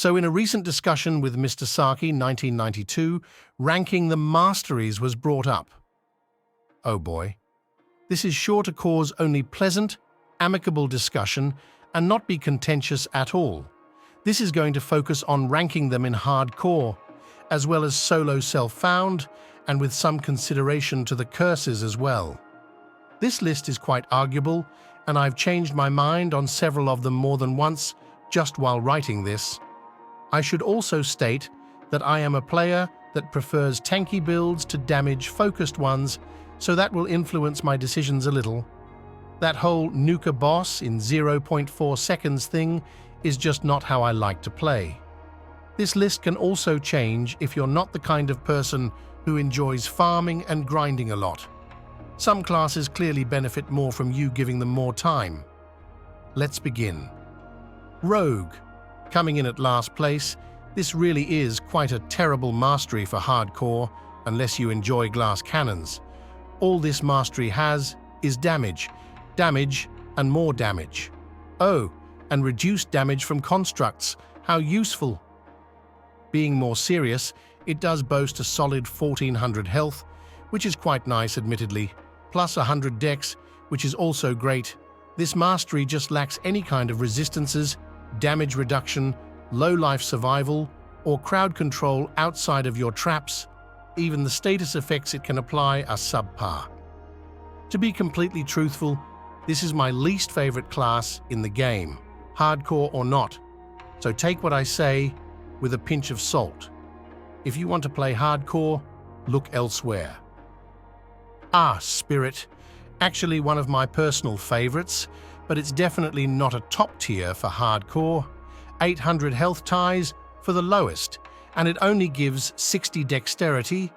So in a recent discussion with Mr. Saki, 1992, ranking the Masteries was brought up. Oh boy. This is sure to cause only pleasant, amicable discussion and not be contentious at all. This is going to focus on ranking them in hardcore, as well as solo self-found, and with some consideration to the curses as well. This list is quite arguable, and I've changed my mind on several of them more than once just while writing this. I should also state that I am a player that prefers tanky builds to damage-focused ones, so that will influence my decisions a little. That whole nuke a boss in 0.4 seconds thing is just not how I like to play. This list can also change if you're not the kind of person who enjoys farming and grinding a lot. Some classes clearly benefit more from you giving them more time. Let's begin. Rogue. Coming in at last place, this really is quite a terrible mastery for hardcore unless you enjoy glass cannons. All this mastery has is damage, and more damage. Oh, and reduced damage from constructs. How useful. Being more serious, it does boast a solid 1400 health, which is quite nice admittedly, plus 100 dex, which is also great. This mastery just lacks any kind of resistances, damage reduction, low life survival, or crowd control outside of your traps. Even the status effects it can apply are subpar. To be completely truthful, this is my least favorite class in the game, hardcore or not, so take what I say with a pinch of salt. If you want to play hardcore, look elsewhere. Spirit. Actually one of my personal favorites, but it's definitely not a top tier for hardcore. 800 health ties for the lowest, and it only gives 60 dexterity.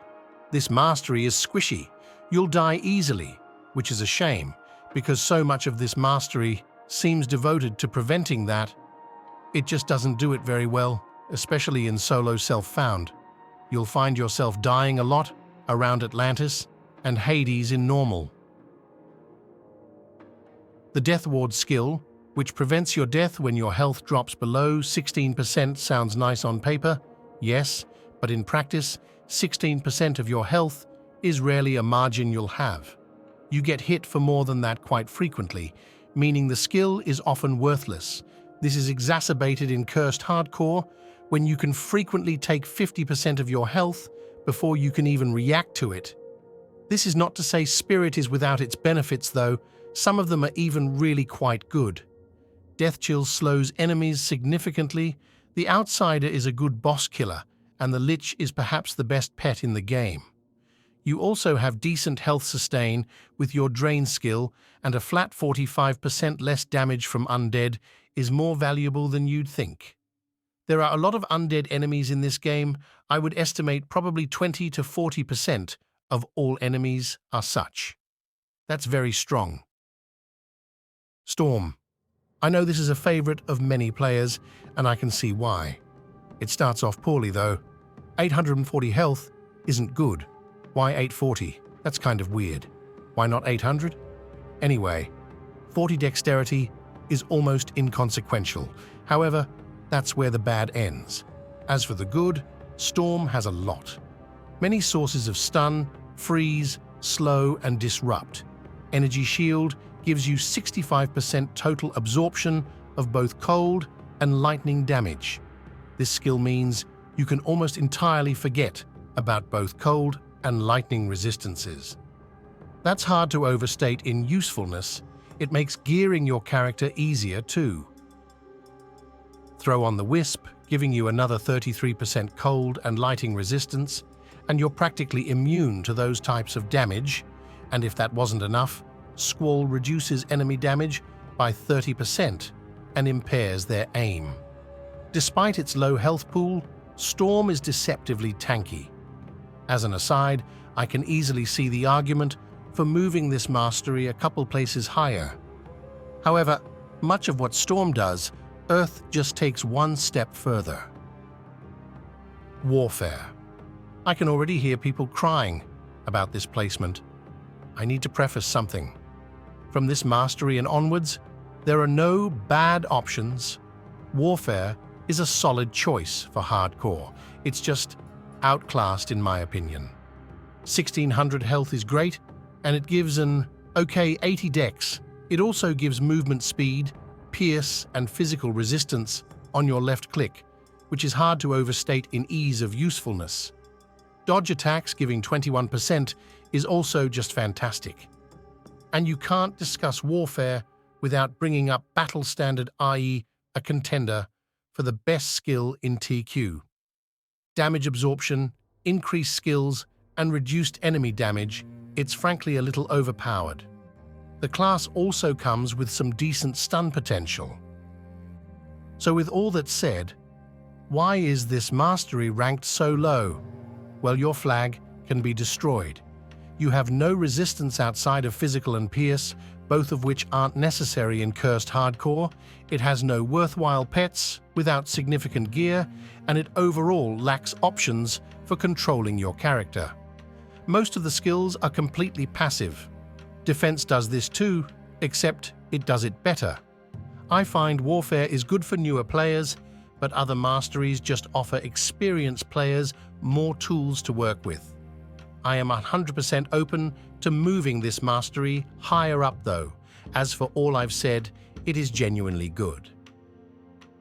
This mastery is squishy. You'll die easily, which is a shame, because so much of this mastery seems devoted to preventing that. It just doesn't do it very well, especially in solo self-found. You'll find yourself dying a lot around Atlantis and Hades in normal. The Death Ward skill, which prevents your death when your health drops below 16%, sounds nice on paper, yes, but in practice, 16% of your health is rarely a margin you'll have. You get hit for more than that quite frequently, meaning the skill is often worthless. This is exacerbated in cursed hardcore, when you can frequently take 50% of your health before you can even react to it. This is not to say Spirit is without its benefits though, some of them are even really quite good. Death Chill slows enemies significantly, the Outsider is a good boss killer, and the Lich is perhaps the best pet in the game. You also have decent health sustain with your Drain skill, and a flat 45% less damage from undead is more valuable than you'd think. There are a lot of undead enemies in this game. I would estimate probably 20 to 40% of all enemies are such. That's very strong. Storm. I know this is a favorite of many players, and I can see why. It starts off poorly though. 840 health isn't good. Why 840? That's kind of weird. Why not 800? Anyway, 40 dexterity is almost inconsequential. However, that's where the bad ends. As for the good, Storm has a lot. Many sources of stun, freeze, slow, and disrupt. Energy Shield gives you 65% total absorption of both cold and lightning damage. This skill means you can almost entirely forget about both cold and lightning resistances. That's hard to overstate in usefulness. It makes gearing your character easier too. Throw on the Wisp, giving you another 33% cold and lightning resistance, and you're practically immune to those types of damage. And if that wasn't enough, Squall reduces enemy damage by 30% and impairs their aim. Despite its low health pool, Storm is deceptively tanky. As an aside, I can easily see the argument for moving this mastery a couple places higher. However, much of what Storm does, Earth just takes one step further. Warfare. I can already hear people crying about this placement. I need to preface something. From this mastery and onwards, there are no bad options. Warfare is a solid choice for hardcore. It's just outclassed in my opinion. 1600 health is great, and it gives an okay 80 dex. It also gives movement speed, pierce, and physical resistance on your left click, which is hard to overstate in ease of usefulness. Dodge attacks giving 21% is also just fantastic. And you can't discuss warfare without bringing up battle standard, i.e. a contender for the best skill in TQ. Damage absorption, increased skills, and reduced enemy damage, it's frankly a little overpowered. The class also comes with some decent stun potential. So with all that said, why is this mastery ranked so low? Well, your flag can be destroyed. You have no resistance outside of physical and pierce, both of which aren't necessary in cursed hardcore. It has no worthwhile pets without significant gear, and it overall lacks options for controlling your character. Most of the skills are completely passive. Defense does this too, except it does it better. I find warfare is good for newer players, but other masteries just offer experienced players more tools to work with. I am 100% open to moving this mastery higher up though. As for all I've said, it is genuinely good.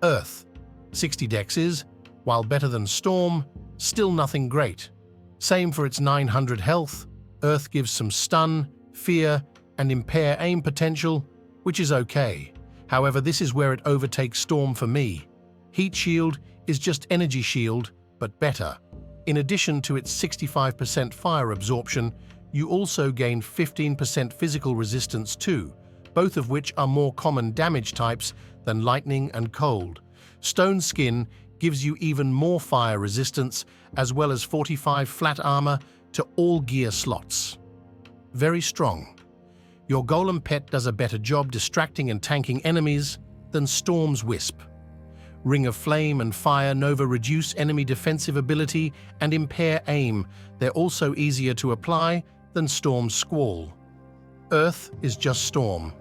Earth. 60 dex is, while better than Storm, still nothing great. Same for its 900 health. Earth gives some stun, fear, and impair aim potential, which is okay. However, this is where it overtakes Storm for me. Heat Shield is just energy shield, but better. In addition to its 65% fire absorption, you also gain 15% physical resistance too, both of which are more common damage types than lightning and cold. Stone Skin gives you even more fire resistance, as well as 45 flat armor to all gear slots. Very strong. Your Golem pet does a better job distracting and tanking enemies than Storm's Wisp. Ring of Flame and Fire Nova reduce enemy defensive ability and impair aim. They're also easier to apply than Storm's Squall. Earth is just Storm,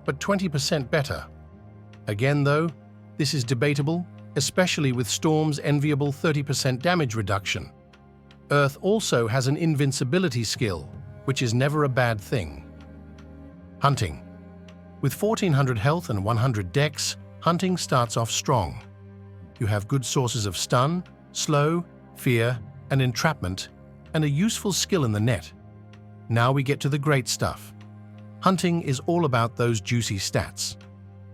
but 20% better. Again though, this is debatable, especially with Storm's enviable 30% damage reduction. Earth also has an invincibility skill, which is never a bad thing. Hunting. With 1400 health and 100 dex, Hunting starts off strong. You have good sources of stun, slow, fear, and entrapment, and a useful skill in the net. Now we get to the great stuff. Hunting is all about those juicy stats.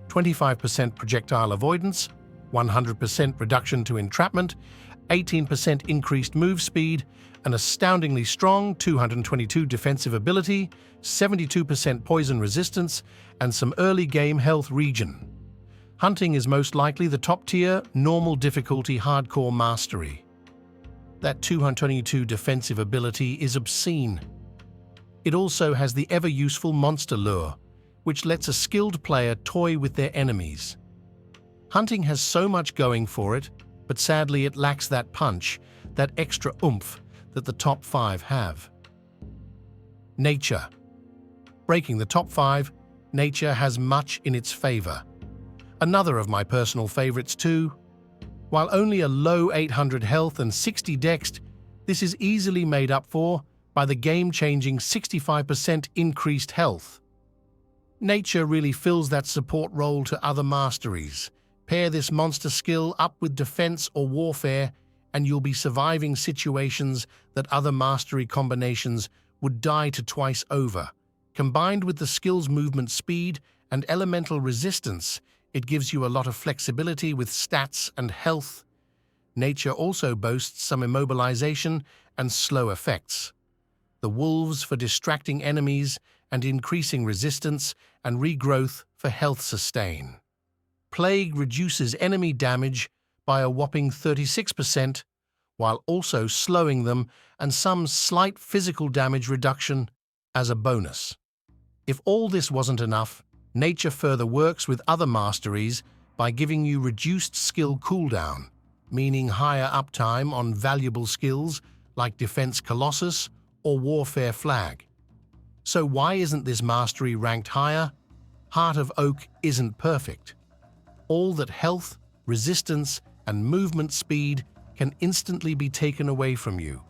25% projectile avoidance, 100% reduction to entrapment, 18% increased move speed, an astoundingly strong 222 defensive ability, 72% poison resistance, and some early game health regen. Hunting is most likely the top-tier, normal difficulty hardcore mastery. That 222 defensive ability is obscene. It also has the ever-useful monster lure, which lets a skilled player toy with their enemies. Hunting has so much going for it, but sadly it lacks that punch, that extra oomph that the top 5 have. Nature. Breaking the top 5, Nature has much in its favor. Another of my personal favorites too. While only a low 800 health and 60 dex, this is easily made up for by the game-changing 65% increased health. Nature really fills that support role to other masteries. Pair this monster skill up with defense or warfare, and you'll be surviving situations that other mastery combinations would die to twice over. Combined with the skill's movement speed and elemental resistance, it gives you a lot of flexibility with stats and health. Nature also boasts some immobilization and slow effects. The Wolves for distracting enemies and increasing resistance, and Regrowth for health sustain. Plague reduces enemy damage by a whopping 36%, while also slowing them, and some slight physical damage reduction as a bonus. If all this wasn't enough, Nature further works with other masteries by giving you reduced skill cooldown, meaning higher uptime on valuable skills like Defense Colossus or Warfare Flag. So why isn't this mastery ranked higher? Heart of Oak isn't perfect. All that health, resistance, and movement speed can instantly be taken away from you.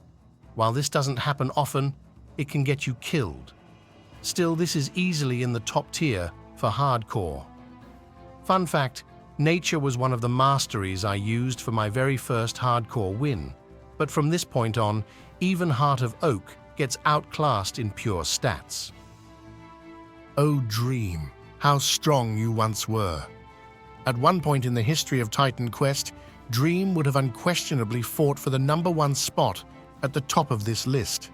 While this doesn't happen often, it can get you killed. Still, this is easily in the top tier for hardcore. Fun fact, nature was one of the masteries I used for my very first hardcore win, but from this point on, even Heart of Oak gets outclassed in pure stats. Oh Dream, how strong you once were. At one point in the history of Titan Quest, Dream would have unquestionably fought for the #1 spot at the top of this list.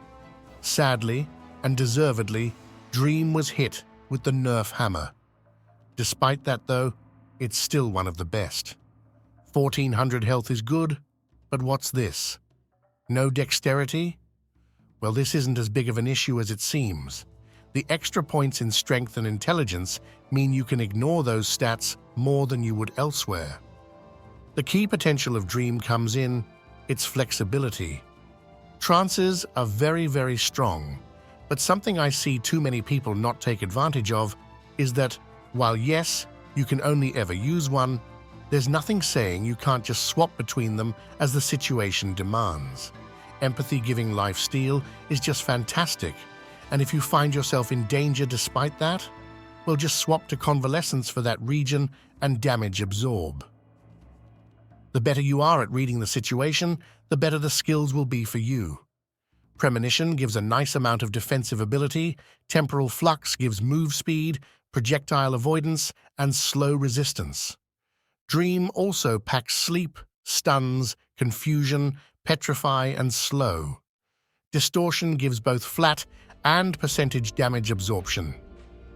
Sadly, and deservedly, Dream was hit with the nerf hammer. Despite that though, it's still one of the best. 1400 health is good, but what's this? No dexterity? Well, this isn't as big of an issue as it seems. The extra points in strength and intelligence mean you can ignore those stats more than you would elsewhere. The key potential of Dream comes in its flexibility. Trances are very, very strong, but something I see too many people not take advantage of is that, while yes, you can only ever use one, there's nothing saying you can't just swap between them as the situation demands. Empathy giving life steal is just fantastic, and if you find yourself in danger despite that, well, just swap to convalescence for that region and damage absorb. The better you are at reading the situation, the better the skills will be for you. Premonition gives a nice amount of defensive ability, Temporal Flux gives move speed, projectile avoidance, and slow resistance. Dream also packs sleep, stuns, confusion, petrify, and slow. Distortion gives both flat and percentage damage absorption.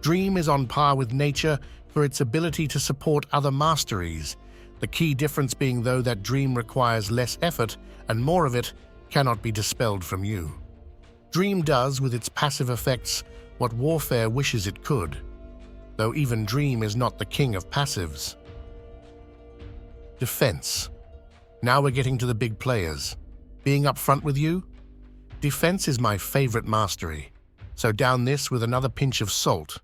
Dream is on par with nature for its ability to support other masteries, the key difference being though that Dream requires less effort and more of it cannot be dispelled from you. Dream does with its passive effects what Warfare wishes it could, though even Dream is not the king of passives. Defense. Now we're getting to the big players. Being upfront with you, defense is my favorite mastery, so down this with another pinch of salt.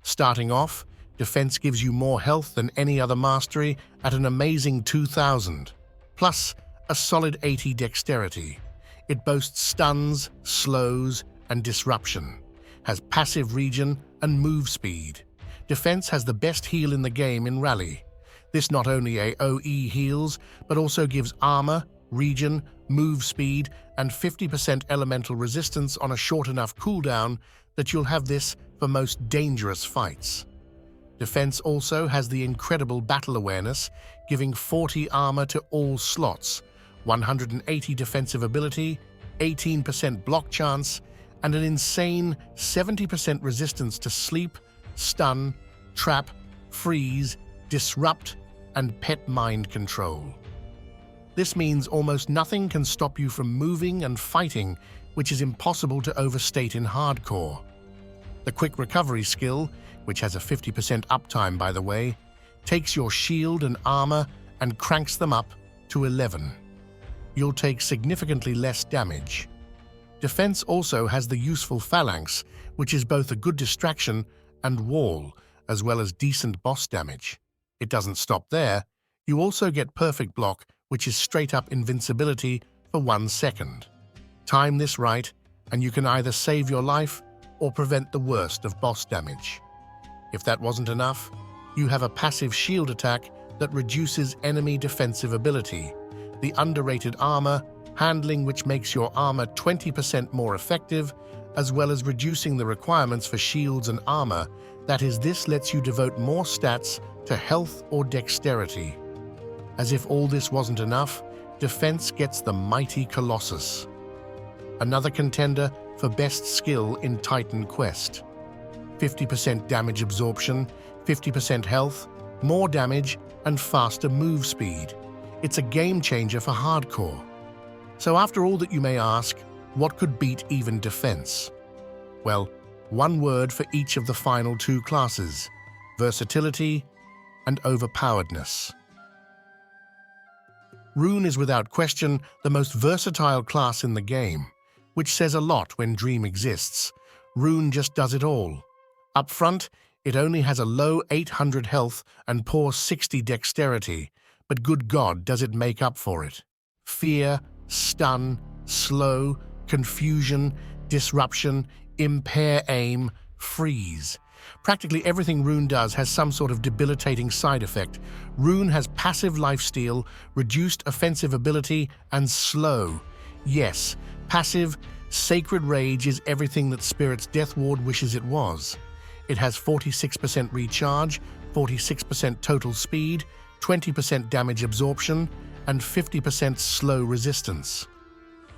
Starting off, defense gives you more health than any other mastery at an amazing 2000, plus a solid 80 dexterity. It boasts stuns, slows, and disruption, has passive regen and move speed. Defense has the best heal in the game in Rally. This not only AoE heals, but also gives armor, regen, move speed, and 50% elemental resistance on a short enough cooldown that you'll have this for most dangerous fights. Defense also has the incredible battle awareness, giving 40 armor to all slots, 180 defensive ability, 18% block chance, and an insane 70% resistance to sleep, stun, trap, freeze, disrupt, and pet mind control. This means almost nothing can stop you from moving and fighting, which is impossible to overstate in hardcore. The quick recovery skill, which has a 50% uptime by the way, takes your shield and armor and cranks them up to 11. You'll take significantly less damage. Defense also has the useful Phalanx, which is both a good distraction and wall, as well as decent boss damage. It doesn't stop there. You also get Perfect Block, which is straight-up invincibility for 1 second. Time this right, and you can either save your life or prevent the worst of boss damage. If that wasn't enough, you have a passive shield attack that reduces enemy defensive ability, the underrated armor, handling which makes your armor 20% more effective, as well as reducing the requirements for shields and armor. That is, this lets you devote more stats to health or dexterity. As if all this wasn't enough, defense gets the mighty Colossus, another contender for best skill in Titan Quest. 50% damage absorption, 50% health, more damage, and faster move speed. It's a game changer for hardcore. So after all that you may ask, what could beat even defense? Well, one word for each of the final 2 classes: versatility and overpoweredness. Rune is without question the most versatile class in the game, which says a lot when Dream exists. Rune just does it all. Up front, it only has a low 800 health and poor 60 dexterity, but good God, does it make up for it. Fear, stun, slow, confusion, disruption, impair aim, freeze. Practically everything Rune does has some sort of debilitating side effect. Rune has passive lifesteal, reduced offensive ability, and slow. Yes, passive, Sacred Rage is everything that Spirit's Death Ward wishes it was. It has 46% recharge, 46% total speed, 20% damage absorption, and 50% slow resistance.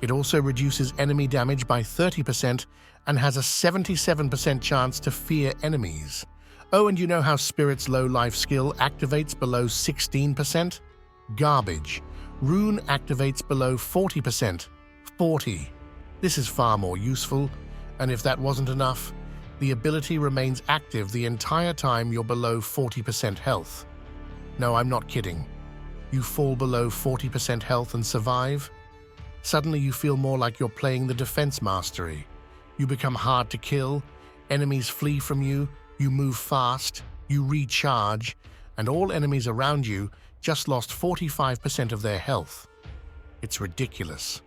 It also reduces enemy damage by 30% and has a 77% chance to fear enemies. Oh, and you know how Spirit's low life skill activates below 16%? Garbage. Rune activates below 40%. 40. This is far more useful, and if that wasn't enough, the ability remains active the entire time you're below 40% health. No, I'm not kidding. You fall below 40% health and survive? Suddenly you feel more like you're playing the defense mastery. You become hard to kill, enemies flee from you, you move fast, you recharge, and all enemies around you just lost 45% of their health. It's ridiculous.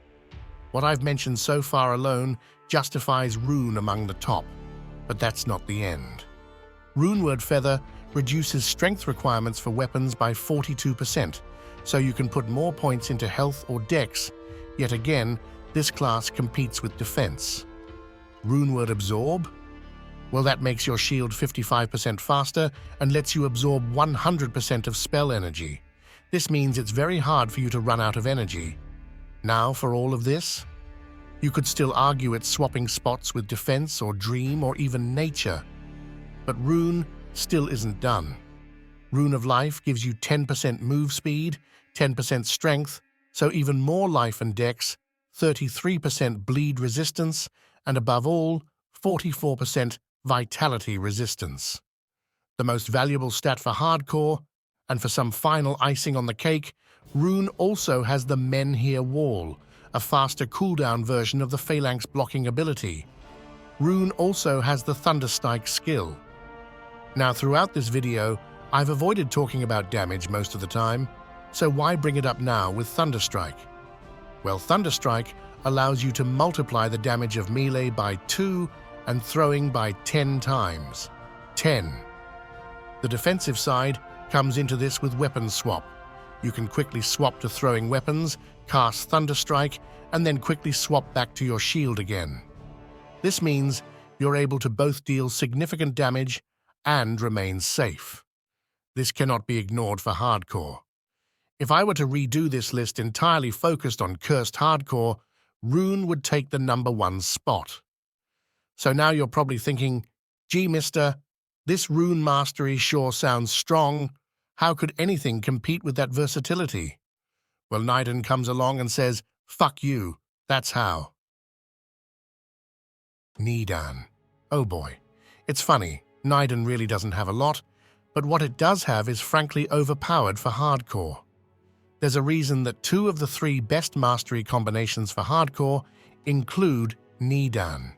What I've mentioned so far alone justifies Rune among the top, but that's not the end. Runeward Feather reduces strength requirements for weapons by 42%, so you can put more points into health or dex. Yet again, this class competes with defense. Runeward Absorb? Well, that makes your shield 55% faster and lets you absorb 100% of spell energy. This means it's very hard for you to run out of energy. Now, for all of this, you could still argue it's swapping spots with defense or dream or even nature. But Rune still isn't done. Rune of Life gives you 10% move speed, 10% strength, so even more life and dex, 33% bleed resistance, and above all, 44% vitality resistance. The most valuable stat for hardcore, and for some final icing on the cake, Rune also has the Menhir Wall, a faster cooldown version of the Phalanx blocking ability. Rune also has the Thunderstrike skill. Now, throughout this video, I've avoided talking about damage most of the time, so why bring it up now with Thunderstrike? Well, Thunderstrike allows you to multiply the damage of melee by 2 and throwing by 10 times. 10. The defensive side comes into this with weapon swap. You can quickly swap to throwing weapons, cast Thunderstrike, and then quickly swap back to your shield again. This means you're able to both deal significant damage and remain safe. This cannot be ignored for hardcore. If I were to redo this list entirely focused on cursed hardcore, Rune would take the #1 spot. So now you're probably thinking, gee, mister, this Rune mastery sure sounds strong. How could anything compete with that versatility? Well, Nidan comes along and says, fuck you, that's how. Nidan. Oh boy. It's funny, Nidan really doesn't have a lot, but what it does have is frankly overpowered for hardcore. There's a reason that 2 of the 3 best mastery combinations for hardcore include Nidan.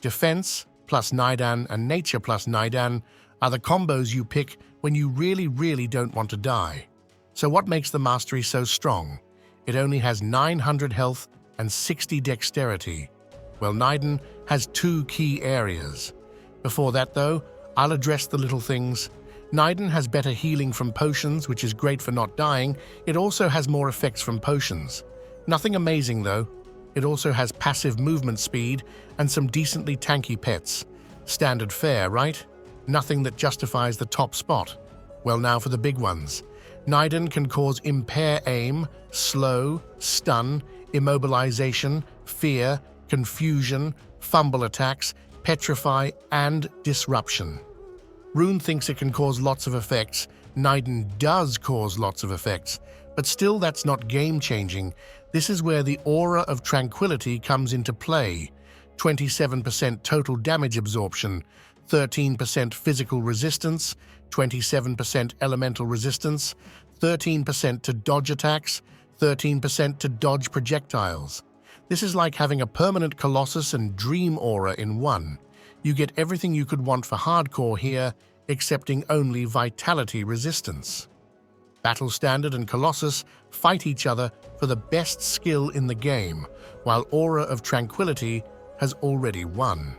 Defense plus Nidan and Nature plus Nidan are the combos you pick when you really don't want to die. So what makes the mastery so strong? It only has 900 health and 60 dexterity. Well, Nidan has 2 key areas. Before that, though, I'll address the little things. Nidan has better healing from potions, which is great for not dying. It also has more effects from potions. Nothing amazing, though. It also has passive movement speed and some decently tanky pets. Standard fare, right? Nothing that justifies the top spot. Well, now for the big ones. Nidan can cause impair aim, slow, stun, immobilization, fear, confusion, fumble attacks, petrify, and disruption. Rune thinks it can cause lots of effects. Nidan does cause lots of effects, but still that's not game-changing. This is where the Aura of Tranquility comes into play. 27% total damage absorption, 13% physical resistance, 27% elemental resistance, 13% to dodge attacks, 13% to dodge projectiles. This is like having a permanent Colossus and Dream Aura in one. You get everything you could want for hardcore here, excepting only vitality resistance. Battle Standard and Colossus fight each other for the best skill in the game, while Aura of Tranquility has already won.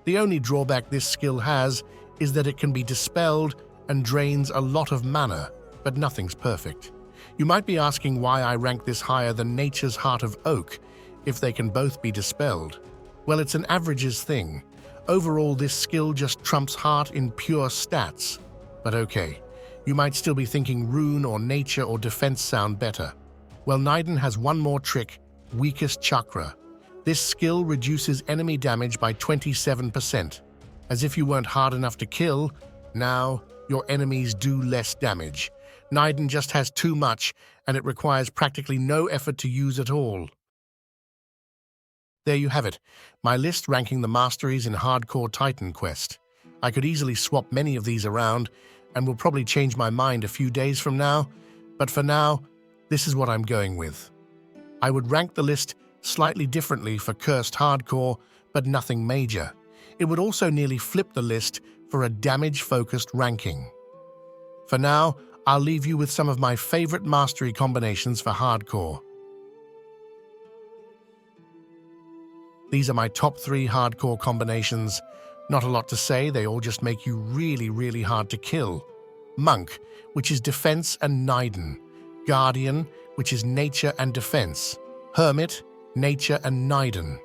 The only drawback this skill has is that it can be dispelled and drains a lot of mana, but nothing's perfect. You might be asking why I rank this higher than Nature's Heart of Oak, if they can both be dispelled. Well, it's an averages thing. Overall, this skill just trumps Heart in pure stats. But okay, you might still be thinking Rune or Nature or Defense sound better. Well, Nidan has one more trick, Weakest Chakra. This skill reduces enemy damage by 27%. As if you weren't hard enough to kill, now your enemies do less damage. Nidan just has too much, and it requires practically no effort to use at all. There you have it, my list ranking the Masteries in Hardcore Titan Quest. I could easily swap many of these around, and will probably change my mind a few days from now, but for now, this is what I'm going with. I would rank the list slightly differently for Cursed Hardcore, but nothing major. It would also nearly flip the list for a damage-focused ranking. For now, I'll leave you with some of my favorite mastery combinations for Hardcore. These are my top 3 Hardcore combinations. Not a lot to say, they all just make you really, really hard to kill. Monk, which is Defense and Nidan. Guardian, which is Nature and Defense. Hermit, Nature and Nidan.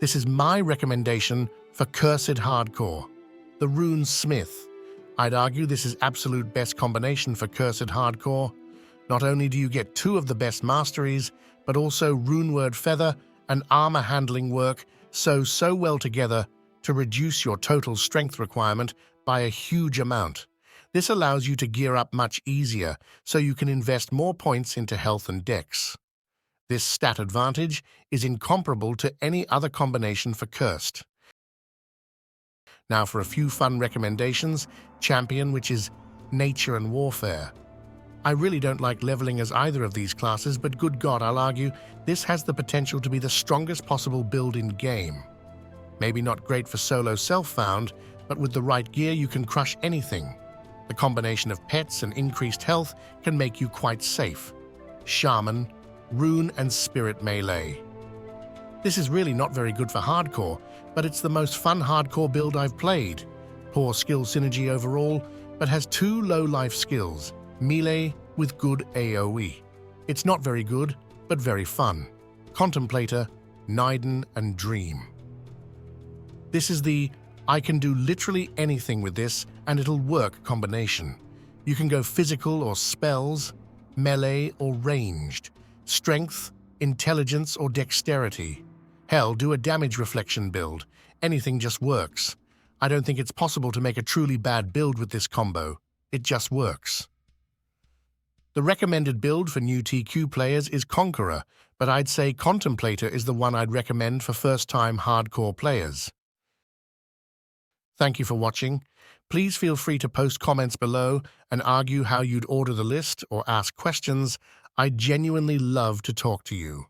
This is my recommendation for Cursed Hardcore, the Runesmith. I'd argue this is absolute best combination for Cursed Hardcore. Not only do you get 2 of the best masteries, but also Runeword Feather and armor handling work so well together to reduce your total strength requirement by a huge amount. This allows you to gear up much easier, so you can invest more points into health and dex. This stat advantage is incomparable to any other combination for Cursed. Now for a few fun recommendations, Champion, which is Nature and Warfare. I really don't like leveling as either of these classes, but good God, I'll argue, this has the potential to be the strongest possible build in game. Maybe not great for solo self-found, but with the right gear you can crush anything. The combination of pets and increased health can make you quite safe. Shaman, Rune and Spirit Melee. This is really not very good for Hardcore, but it's the most fun Hardcore build I've played. Poor skill synergy overall, but has 2 low-life skills, Melee with good AoE. It's not very good, but very fun. Contemplator, Nidan and Dream. This is the I can do literally anything with this and it'll work combination. You can go physical or spells, melee or ranged, strength, intelligence or dexterity. Hell, do a damage reflection build. Anything just works. I don't think it's possible to make a truly bad build with this combo. It just works. The recommended build for new TQ players is Conqueror, but I'd say Contemplator is the one I'd recommend for first-time Hardcore players. Thank you for watching. Please feel free to post comments below and argue how you'd order the list or ask questions. I'd genuinely love to talk to you.